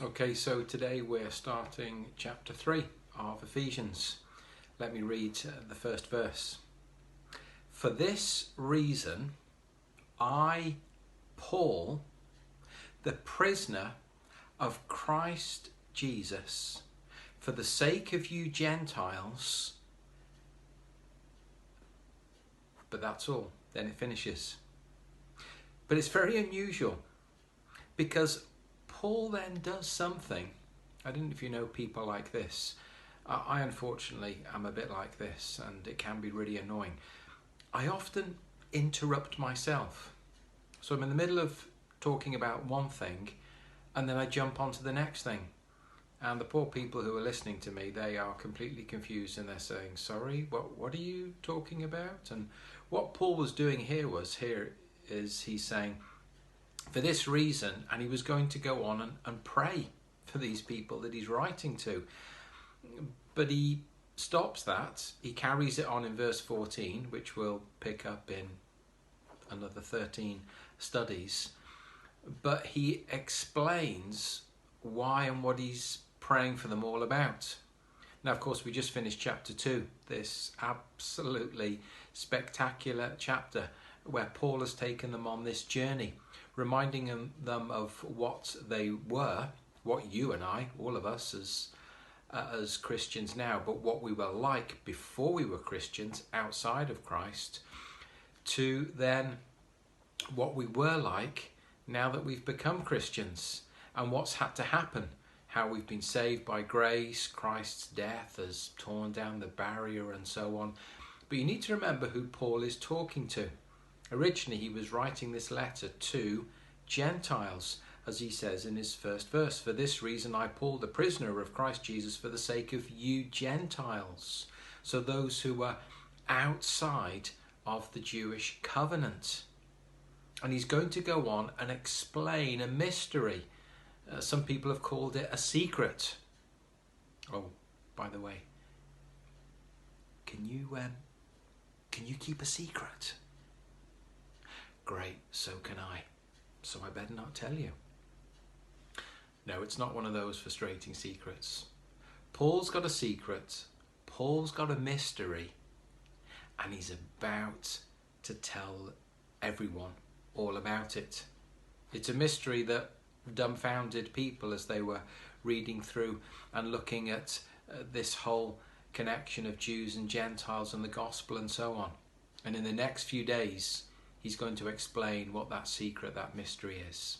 Okay, so today we're starting chapter 3 of Ephesians. Let me read the first verse. For this reason, I, Paul, the prisoner of Christ Jesus, for the sake of you Gentiles, but that's all. Then it finishes. But it's very unusual because Paul then does something. I don't know if you know people like this. I unfortunately am a bit like this, and it can be really annoying. I often interrupt myself. So I'm in the middle of talking about one thing, and then I jump onto the next thing. And the poor people who are listening to me, they are completely confused, and they're saying, sorry, what are you talking about? And what Paul was doing here is he's saying, for this reason, and he was going to go on and pray for these people that he's writing to. But he stops that. He carries it on in verse 14, which we'll pick up in another 13 studies. But he explains why and what he's praying for them all about. Now, of course, we just finished chapter 2, this absolutely spectacular chapter where Paul has taken them on this journey, reminding them of what they were, what you and I, all of us as Christians now, but what we were like before we were Christians outside of Christ, to then what we were like now that we've become Christians, and what's had to happen, how we've been saved by grace, Christ's death has torn down the barrier and so on. But you need to remember who Paul is talking to. Originally, he was writing this letter to Gentiles, as he says in his first verse. For this reason, I, Paul, the prisoner of Christ Jesus, for the sake of you Gentiles. So those who were outside of the Jewish covenant. And he's going to go on and explain a mystery. Some people have called it a secret. Oh, by the way, can you keep a secret? Great, so can I. So I better not tell you. No, it's not one of those frustrating secrets. Paul's got a secret. Paul's got a mystery. And he's about to tell everyone all about it. It's a mystery that dumbfounded people as they were reading through and looking at this whole connection of Jews and Gentiles and the gospel and so on. And in the next few days, he's going to explain what that secret, that mystery is.